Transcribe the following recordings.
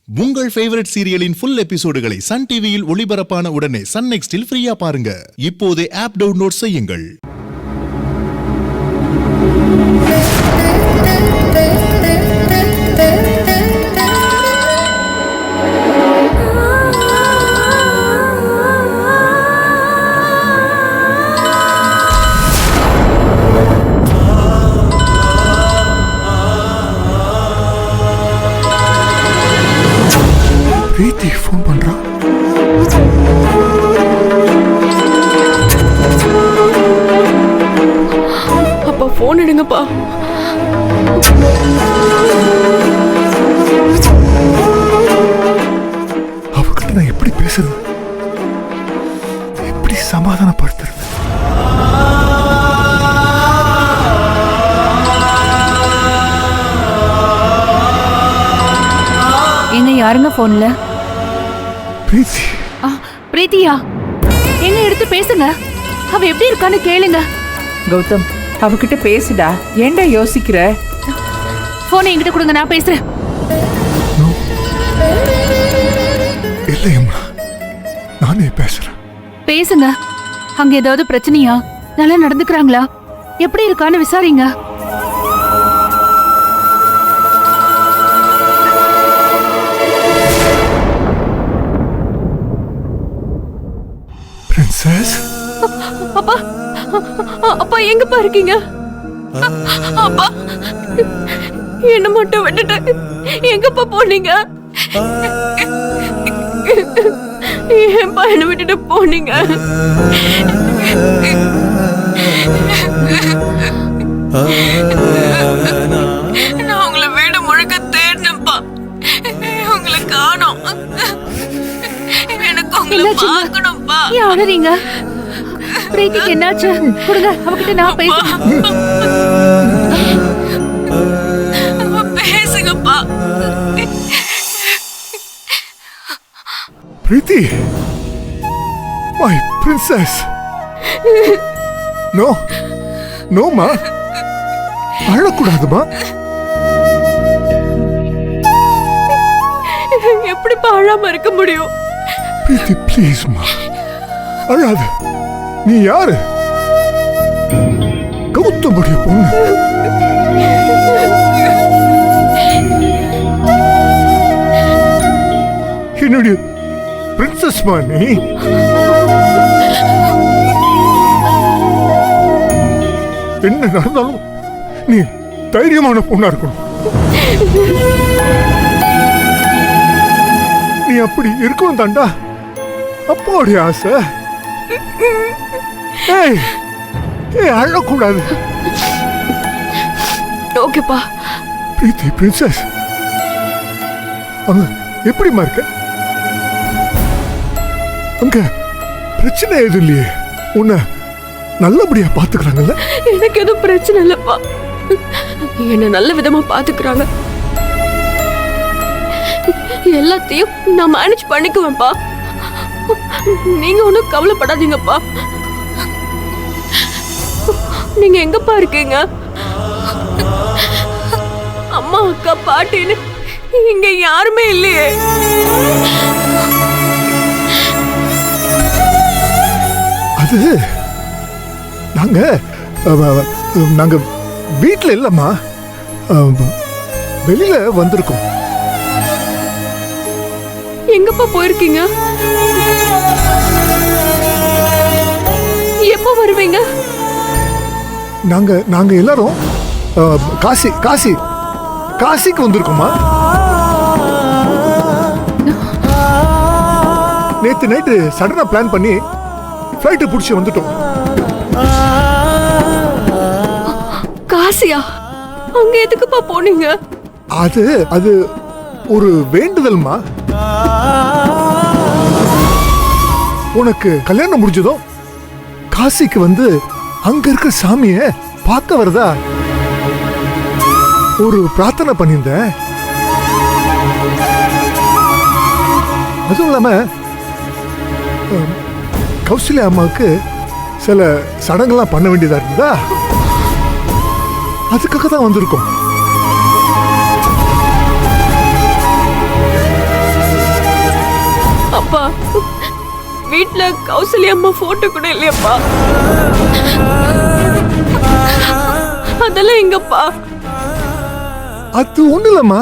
உங்கள் favourite சீரியலின் full எபிசோடுகளை Sun டிவியில் ஒளிபரப்பான உடனே சன் நெக்ஸ்டில் ஃப்ரீயா பாருங்க. இப்போதே ஆப் டவுன்லோட் செய்யுங்கள். பிரீத்தி ஃபோன் பண்றா. அப்பா ஃபோன் எடுங்கப்பா. அவகிட்ட நான் எப்படி பேசுறது, எப்படி சமாதானப்படுத்துறது? என்ன யாருங்க போன்ல? பிரீத்தி. பிரீத்தியா? என்ன எடுத்து பேசுங்க. அவ எப்படி இருக்கான்னு கேளுங்க. கௌதம், அவகிட்ட பேசுடா. ஏன்டா யோசிக்கிற? போனை என்கிட்ட கொடுங்க, நான் பேசுறேன். இல்லையம்மா, நானே பேசுறேன். பேசுங்க. அங்க ஏதாவது பிரச்சனையா? நல்லா நடந்துக்கிறாங்களா? எப்படி இருக்கான்னு விசாரிங்க. பிரின்சஸ். அப்பா, அப்பா எங்கப்பா இருக்கீங்க? அப்பா, என்ன மட்டும் விட்டுட்டு எங்கப்பா போனீங்க? ஏன்பா என்ன விட்டுட்டு போனீங்க? நான் உங்களை வீடு முழுக்க தேடினப்பா, உங்களை காணோம். எனக்கு உங்களை பார்க்கணும்பா. ஏன் அழறீங்க? பிரீத்திக்கு என்னாச்சு? கொடுங்க, அவகிட்ட நான் பேசுறேன். பேசுங்கப்பா. பிரீத்தி, மை பிரின்சஸ். நோ நோமா, அழக்கூடாதுமா. எப்படிப்பா அழாம இருக்க முடியும்? பிரீத்தி ப்ளீஸ்மா, அழாத. நீ யாரு? கௌதமுடைய பொண்ணு. என்னுடைய பிரின்சஸ் மா நீ. என்ன நடந்தாலும் நீ தைரியமான பொண்ணா இருக்கணும். நீ அப்படி இருக்கணும் தாண்டா அப்பாவுடைய ஆசை. ஏய் ஏய், அழக்கூடாது. ஓகேப்பா. பிரீத்தி பிரின்சஸ், அங்க எப்படிமா இருக்க? அங்க பிரச்சனை எதுவும் இல்லையே? உன்னை நல்லபடியா பாத்துக்கிறாங்கல்ல? எனக்கு எதுவும் பிரச்சனை இல்லப்பா. என்ன நல்ல விதமா பாத்துக்கிறாங்க. எல்லாத்தையும் நான் மேனேஜ் பண்ணிக்குவேன்ப்பா. நீங்க ஒன்றும் கவலைப்படாதீங்கப்பா. நீங்க எங்கப்பா இருக்கீங்க? அம்மா அக்கா பாட்டின்னு இங்க யாருமே இல்லையே. அது நாங்க வீட்டுல இல்லம்மா, வெளியில வந்திருக்கோம். எங்கப்பா போயிருக்கீங்க? எப்போ வருவீங்க? நாங்க எல்லாரும் காசிக்கு வந்திருக்கோமா. நேத்து நைட்டு சடனா பிளான் பண்ணி ஃப்ளைட் பிடிச்சி வந்துட்டோம். காசியா? அங்க எதுக்குப்பா போனீங்க? அது ஒரு வேண்டுதல்மா. உனக்கு கல்யாணம் முடிஞ்சதும் காசிக்கு வந்து அங்க இருக்க சாமிய பார்க்க வரதா ஒரு பிரார்த்தனை பண்ணியிருந்தேன். அதுவும் இல்லாம கௌசல்யா அம்மாவுக்கு சில சடங்கெல்லாம் பண்ண வேண்டியதா இருந்தா அதுக்காக தான் வந்திருக்கோம். அப்பா வீட்ல கௌசல்யா அம்மா போட்டோ கூட இல்லையப்பா. அதெல்லாம் எங்கப்பா? அது ஒண்ணு இல்லம்மா,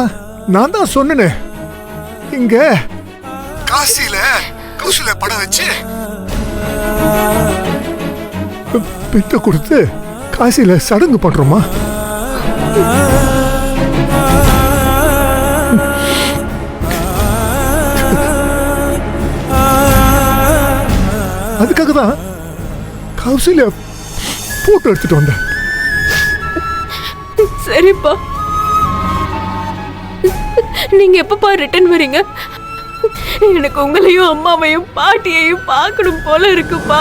நான் தான் சொன்னேனே, இங்க காசியில கௌசல்யா படம் வச்சு பிட்ட கொடுத்து காசியில சடங்கு பண்றோமா. அதுக்காக தான் கௌசல்யா போட்டோ எடுத்துட்டு வந்தேன். சரிப்பா, நீங்க எப்பப்பா ரிட்டர்ன் வரீங்க? எனக்கு உங்களையும் அம்மாவையும் பாட்டியையும் பார்க்கணும் போல இருக்குப்பா.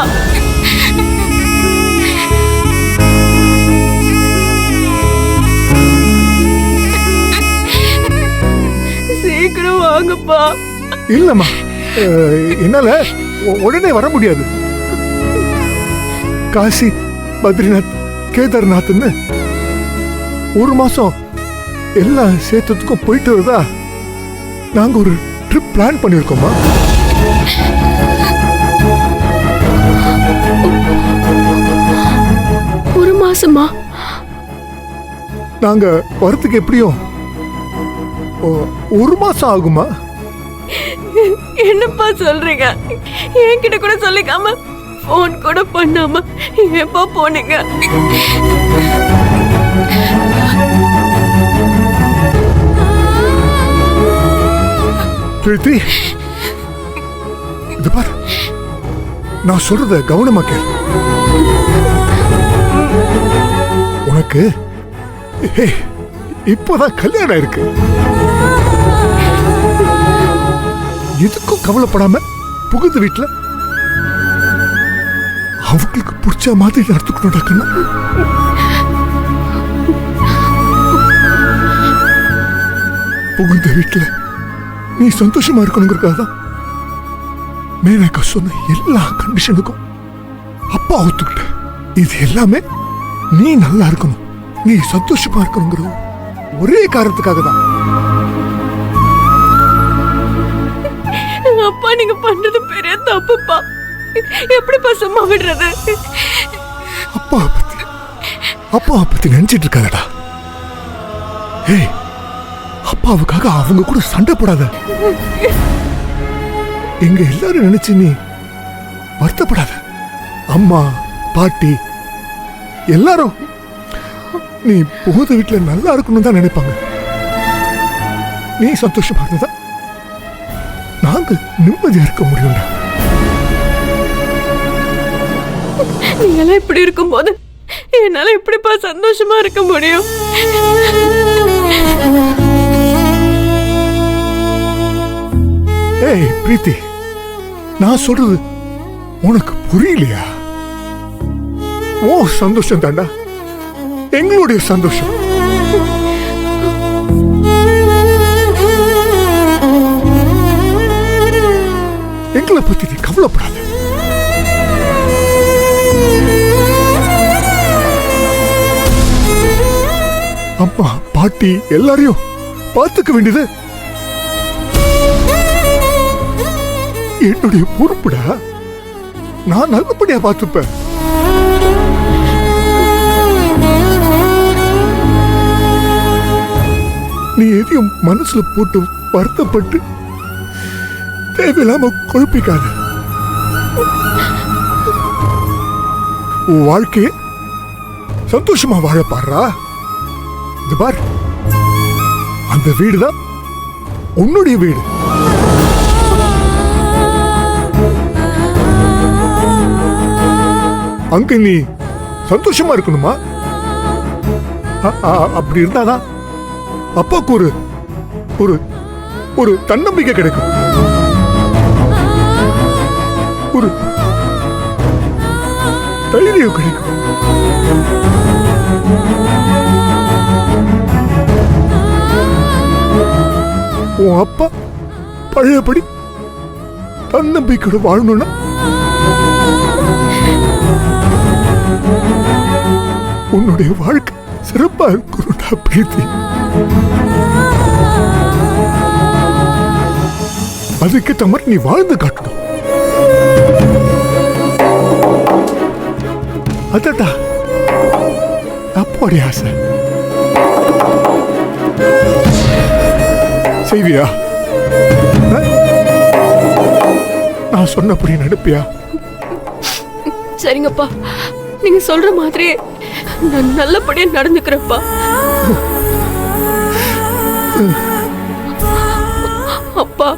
சீக்கிரம் வாங்கப்பா. இல்லம்மா, என்னால உடனே வர முடியாது. காசி, பத்ரிநாத், கேதார்நாத்னு ஒரு மாசம் எல்லா சேர்த்ததுக்கும் போயிட்டு வருதா நாங்க ஒரு ட்ரிப் பிளான் பண்ணிருக்கோமா. ஒரு மாசமா? நாங்க வரத்துக்கு எப்படியும் ஒரு மாசம் ஆகுமா. என்னப்பா சொல்றீங்க? என்கிட்ட கூட சொல்லிக்காம போன் கூட பண்ணாம எப்பா போனீங்க? பிரீத்தி, இது பாரு, நான் சொல்றத கவனமா கேளு. உனக்கு இப்பதான் கல்யாணம் இருக்கு. எதுக்கும் கவலைப்படாம புகுந்த வீட்டுல அவங்களுக்கு பிடிச்ச மாதிரி நடத்துக்கணும் கண்ணா. புகுந்த வீட்டுல நீ சந்தோஷமா இருக்கணுங்கிறதுக்காக தான் மேனகா சொன்ன எல்லா கண்டிஷனுக்கும் அப்பா ஒத்துக்கிட்ட. இது எல்லாமே நீ நல்லா இருக்கணும், நீ சந்தோஷமா இருக்கணுங்கிறது ஒரே காரணத்துக்காக தான். அப்பா, நீங்க பண்றது பெரிய தப்புப்பா. எப்படிப்பா சும்மா விடுறது? அப்பாவை பத்தி நினைச்சிட்டு இருக்காதடா. ஏய், அப்பாவுக்காக அவங்க கூட சண்டை போடாத. எங்க எல்லாரும் நினைச்சு நீ வருத்தப்படாத. அம்மா, பாட்டி எல்லாரும் நீ புகுந்த வீட்டுல நல்லா இருக்கணும் தான் நினைப்பாங்க. நீ சந்தோஷமா இருந்ததா நாங்க நிம்மதியா இருக்க முடியும்டா. நீங்களாம் இப்படி இருக்கும்போது என்னால எப்படிப்பா சந்தோஷமா இருக்க முடியும்? ஏய் பிரீத்தி, நான் சொல்றது உனக்கு புரியலையா? ஓ சந்தோஷம் தாண்டா எங்களுடைய சந்தோஷம். எங்களை பத்தி நீ கவலைப்படாத. அம்மா, பாட்டி எல்லாரையும் பார்த்துக்க வேண்டியது என்னுடைய பொறுப்புடா. நான் நல்லபடியா பார்த்துப்பேன். நீ எதையும் மனசுல போட்டு வருத்தப்பட்டு தேவையில்லாம குழப்பிக்காத. உன் வாழ்க்கைய சந்தோஷமா வாழ பாடுறா. இது பார், அந்த வீடுதான் உன்னுடைய வீடு. அங்க நீ சந்தோஷமா இருக்கணுமா? அப்படி இருந்தாதான் அப்பாவுக்கு ஒரு ஒரு ஒரு தன்னம்பிக்கை கிடைக்கும், ஒரு தைரியம் கிடைக்கும். உன் அப்பா பழையபடி தன்னம்பிக்கையோட வாழணும்னா உன்னுடைய வாழ்க்கை சிறப்பா இருக்கணும்டா பிரீத்தி. அதுக்கேற்ற மாதிரி நீ வாழ்ந்து காட்டணும். அதட்டா அப்பாடி ஆசை. செய்வியா? நான் சொன்னபடி நடப்பியா? சரிங்கப்பா, நீங்க சொல்ற மாதிரி நான் நல்லபடியா நடந்துக்கிறேன்ப்பா. அப்பா,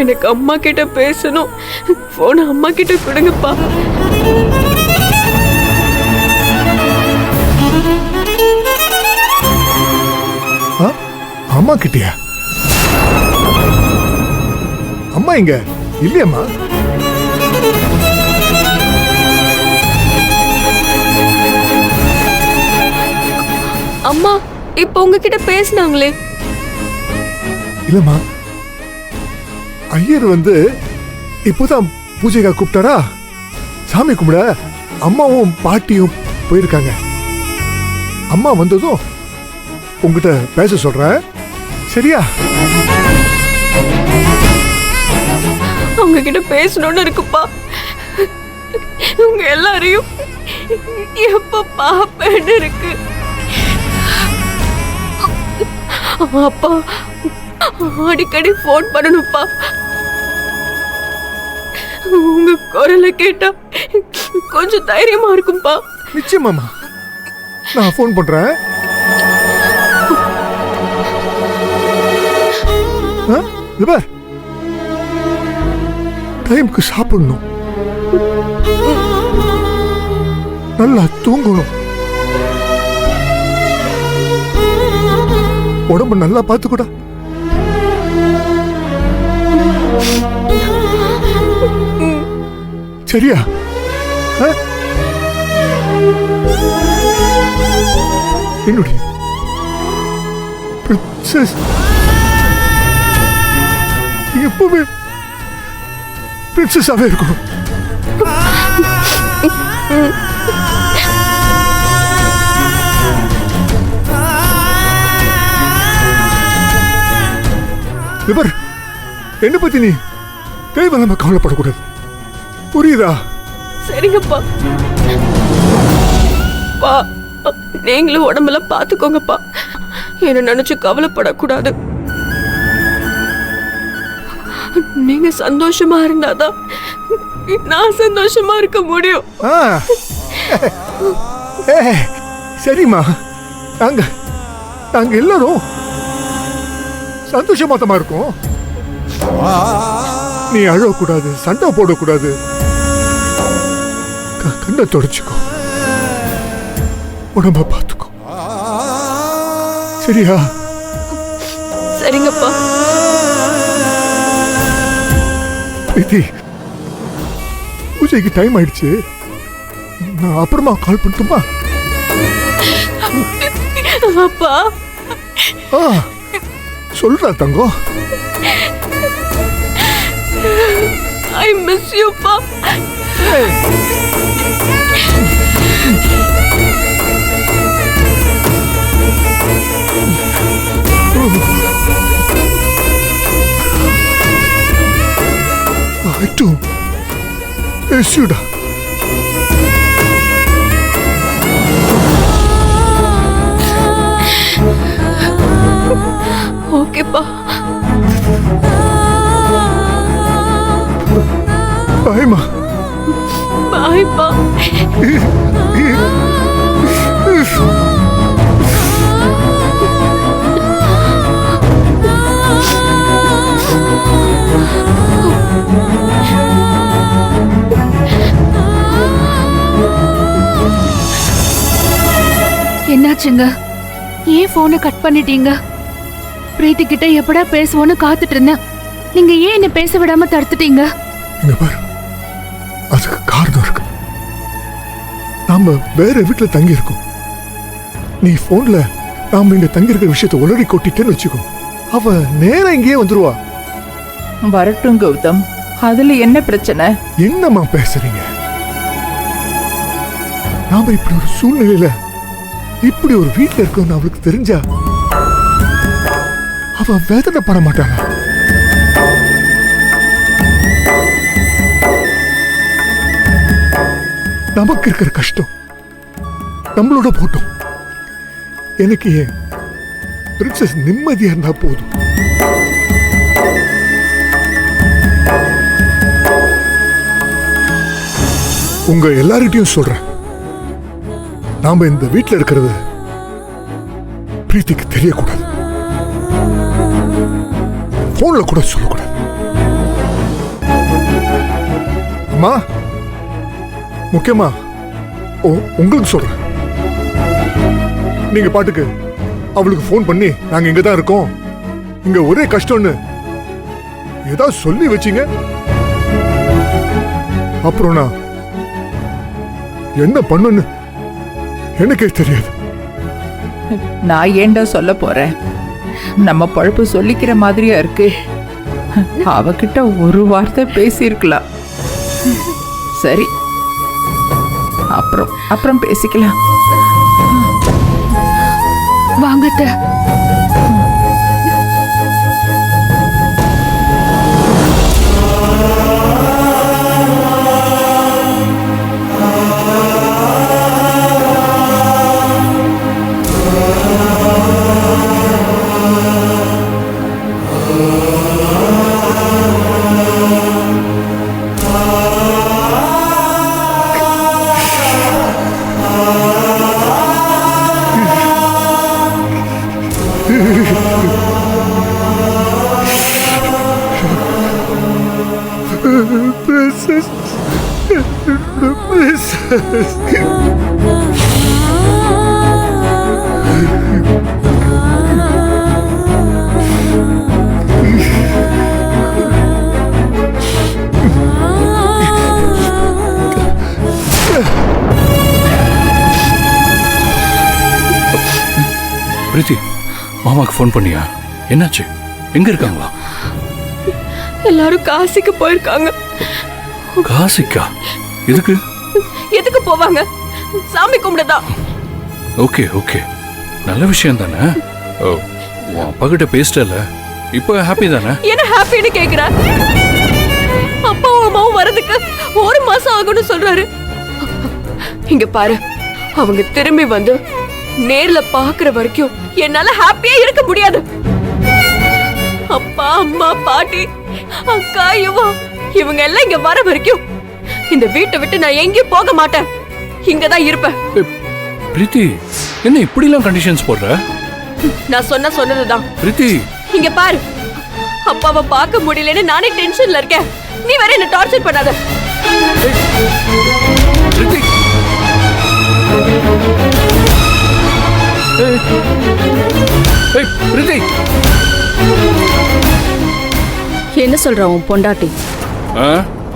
எனக்கு அம்மா கிட்ட பேசணும். போன அம்மா கிட்ட கொடுங்கப்பா. அம்மா கிட்டியா? அம்மா இங்க இல்லையம்மா. அம்மா இப்ப உங்ககிட்ட பேசினாங்களே. இல்லம்மா, ஐயர் இப்போதான் பூஜைக்கா கூப்பிட்டாரா. சாமி கும்பிட அம்மாவும் பாட்டியும் போயிருக்காங்க. அம்மா வந்ததும் உங்ககிட்ட பேச சொல்றேன், சரியா? அவங்க கிட்ட பேசணும்னு இருக்குப்பா. உங்க எல்லாரையும் எப்ப பாப்பேன்னு இருக்கு. அப்பா, அடிக்கடி போன் பண்ணணும்ப்பா. உங்க குரலை கேட்டா கொஞ்சம் தைரியமா இருக்கும்பா. நிச்சயமாமா, நான் போன் பண்றேன். டைமுக்கு சாப்பிடணும், நல்லா தூங்கணும், உடம்பு நல்லா பார்த்துக்கூட. சரியா? என்னுடைய பிரின்சஸ் எப்பவுமே பிரின்சஸாவே இருக்கணும். இவர் என்ன பத்தி நீ தேவையில்லாம கவலைப்படக்கூடாது, புரியுதா? சரிங்கப்பா. பா, நீங்களும் உடம்புல பாத்துக்கோங்கப்பா. என்ன நினைச்சு கவலைப்படக்கூடாது. நீங்க சந்தோஷமா இருந்தாதான் நான் சந்தோஷமா இருக்க முடியும். சரிம்மா, நாங்க எல்லாரும் சந்தோஷமாத்தமா இருக்கோம். நீ அழக்கூடாது, சண்டை போடக்கூடாது, கண்ணை தொடச்சுக்கோ, உடம்ப பார்த்துக்கோ, சரியா? சரிங்கப்பா. பிரீத்தி, பூஜைக்கு டைம் ஆயிடுச்சு, நான் அப்புறமா கால் பண்ணட்டுமா? அப்பா, சொல்றா தங்கம். I miss you, pa. I too miss you, da. Okay, pa. Bye, ma. Bye, pa. என்னாச்சுங்க? ஏன் போனை கட் பண்ணிட்டீங்க? பிரீத்தி கிட்ட எப்படா பேசுவோன்னு காத்துட்டு இருந்தேன். நீங்க ஏன் என்ன பேச விடாம தடுத்துட்டீங்க? இங்க பாரு, அதுக்கு காரணம் இருக்கு. நாம வேற வீட்டுல தங்கி இருக்கோம். நீ போன்ல நாம இங்க தங்கி இருக்கிற விஷயத்தை உளறி கொட்டிட்டேன்னு வச்சுக்கோ, அவ நேரம் இங்கேயே வந்துருவா. வரட்டும் கௌதம், அதுல என்ன பிரச்சனை? என்னம்மா பேசுறீங்க? நாம இப்படி ஒரு சூழ்நிலையில இப்படி ஒரு வீட்டுல இருக்கோம்னு அவளுக்கு தெரிஞ்சா அவ வேதனைப்பட மாட்டாளா? நமக்கு இருக்கிற கஷ்டம் நம்மளோட போட்டோம். எனக்கு ஏன் பிரின்சஸ் நிம்மதியா இருந்தா போதும். உங்க எல்லார்கிட்டையும் சொல்றேன், நாம இந்த வீட்டுல இருக்கிறது பிரீத்திக்கு தெரியக்கூடாது. போன்ல கூட சொல்லக்கூடாது. அம்மா, முக்கியமா உங்களுக்கு சொல்றேன், நீங்க பாட்டுக்கு அவளுக்கு போன் பண்ணி நாங்க இங்க தான் இருக்கோம், இங்க ஒரே கஷ்டம்னு ஏதாவது சொல்லி வச்சீங்க, அப்புறம் நான் என்ன பண்ணுன்னு எனக்கே தெரியாது. நான் ஏண்டா சொல்ல போறேன்? நம்ம பழப்பு சொல்லிக்கிற மாதிரியா இருக்கு. அவகிட்ட ஒரு வார்த்தை பேசியிருக்கலாம். சரி, அப்புறம் பேசிக்கலாம். வாங்க அத்தை. Princess. Princess. பிரீத்தி, மாமாக்கு ஃபோன் பண்ணியா? என்னாச்சு? எங்க இருக்காங்களா? எல்லாரும் காசிக்கு போயிருக்காங்க. காசிக்கா? எதுக்கு? எதுக்கு போவாங்க? சாமி கும்பிடுதா. ஓகே ஓகே, நல்ல விஷயம் தானே. ஓ, உன் அப்பா கிட்ட பேசிட்டல, இப்போ ஹாப்பி தானே? என்ன ஹாப்பின்னு கேக்குற? அப்பாவும் அம்மாவும் வரதுக்கு 1 மாசம் ஆகும்னு சொல்றாரு. இங்க பாரு, அவங்க திரும்பி வந்து நேர்ல பாக்குற வரைக்கும் என்னால ஹாப்பியா இருக்க முடியாது. அப்பா, அம்மா, பாட்டி, அக்கா, இவங்க எல்லாம் இங்க வர வரைக்கும் இந்த வீட்டை விட்டு நான் எங்கேயும் போக மாட்டேன். இங்கதான் இருப்பேன். பிரீத்தி, என்ன இப்படி எல்லாம் கண்டிஷன்ஸ் போடுற? நான் சொன்னதுதான். பிரீத்தி, இங்க பாரு, அப்பாவை பார்க்க முடியலன்னு நானே டென்ஷன்ல இருக்கேன். நீ வேற என்ன டார்ச்சர் பண்ணாத. பிரீத்தி, பிரீத்தி, என்ன சொல்ற உன் பொண்டாட்டி?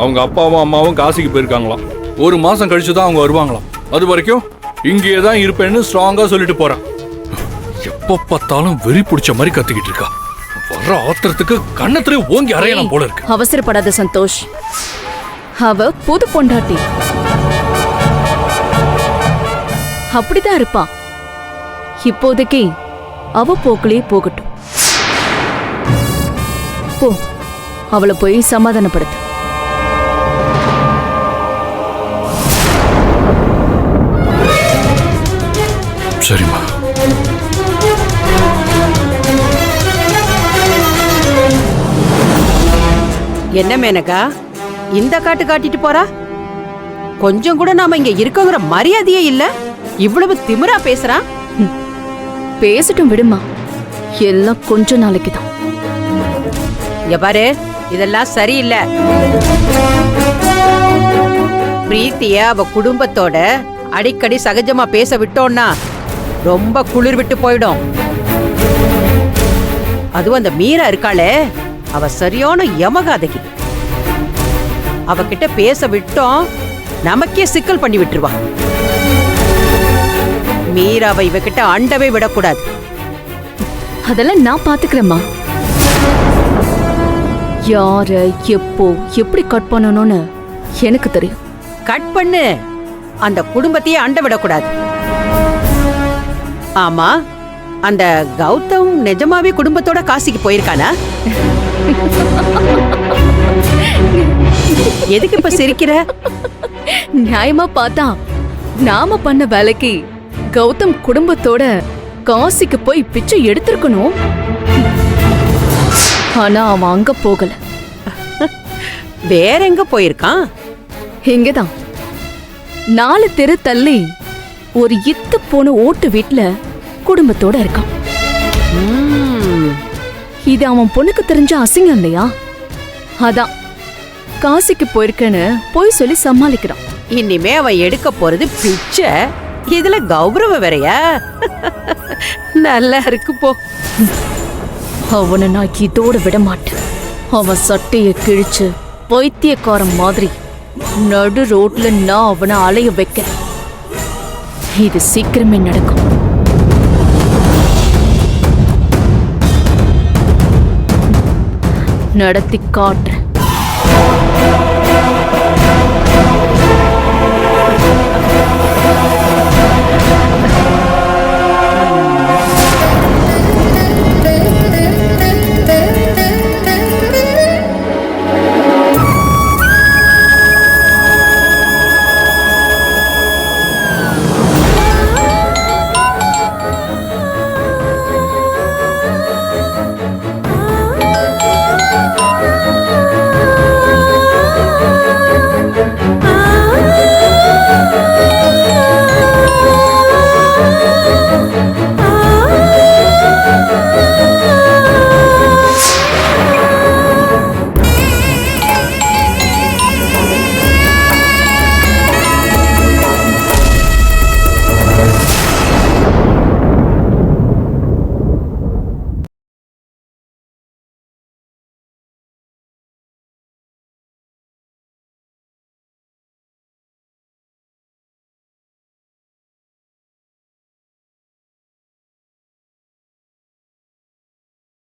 அவங்க அப்பாவும் அம்மாவும் காசிக்கு போயிருக்காங்களாம். 1 மாசம் கழிச்சு தான் அவங்க வருவாங்களாம். அது வரைக்கும் இங்கேயே தான் இருப்பேன்னு ஸ்ட்ராங்கா சொல்லிட்டு போறான். எப்ப பார்த்தாலும் வெறி பிடிச்ச மாதிரி கத்திக்கிட்டு இருக்கா. வர ஆத்திரத்துக்கு கண்ணத்திலே ஓங்கி அறையலாம் போல இருக்கு. அவசரப்படாத சந்தோஷ், அவ புது பொண்டாட்டி, அப்படிதான் இருப்பான். இப்போதைக்கு அவ போக்கிலே போகட்டும். போ, அவளை போய் சமாதானப்படுத்து. சரிம்மா. என்ன மேனகா, இந்த காட்டு காட்டிட்டு போறா? கொஞ்சம் கூட நாம இங்க இருக்கோங்கிற மரியாதையே இல்ல. இவ்வளவு திமிரா பேசுறான். பேசட்டும், விடுமா. எல்லாம் கொஞ்ச நாளைக்கு தான். இங்க பாரு, இதெல்லாம் சரியில்லை. பிரீத்திய அவ குடும்பத்தோட அடிக்கடி சகஜமா பேச விட்டோம்னா ரொம்ப குளிர் விட்டு போயிடும். அதுவும் அந்த மீரா இருக்காளே, அவ சரியான யமகாதகி. அவகிட்ட பேச விட்டோம், நமக்கே சிக்கல் பண்ணி விட்டுருவா. மீராவை இவகிட்ட அண்டவே விடக்கூடாது. அதெல்லாம் நான் பாத்துக்கிறேம்மா. யார எப்போ எப்படி கட் பண்ணணும்னு எனக்கு தெரியும். கட் பண்ணு, அந்த குடும்பத்தையே அண்ட விடக்கூடாது. ஆமா, அந்த கௌதம் நிஜமாவே குடும்பத்தோட காசிக்கு போயிருக்கானா? எதுக்கு இப்ப சிரிக்கிற? நியாயமா பார்த்தா நாம பண்ண வேலைக்கு கௌதம் குடும்பத்தோட காசிக்கு போய் பிச்சை எடுத்திருக்கணும். ஆனா அவன் அங்க போகல. வேற எங்க போயிருக்கான்? இங்கதான் 4 தெரு தள்ளி ஒரு இத்து போன ஓட்டு வீட்டுல குடும்பத்தோட இருக்கான். ம், இது அவன் பொண்ணுக்கு தெரிஞ்ச அசிங்கம் இல்லையா? அதான் காசிக்கு போயிருக்கேன்னு போய் சொல்லி சமாளிக்கிறான். இனிமே அவன் எடுக்க போறது பிச்சை. இதுல கௌரவம் வேறயா? நல்லா இருக்கு போ. அவனை நான் இதோட விட மாட்டேன். அவன் சட்டைய கிழிச்சு பைத்தியக்காரன் மாதிரி நடு ரோட்ல நான் அவனை அலைய வைக்கிறேன். இது சீக்கிரமே நடக்கும். நடத்தி காட்டுறேன்.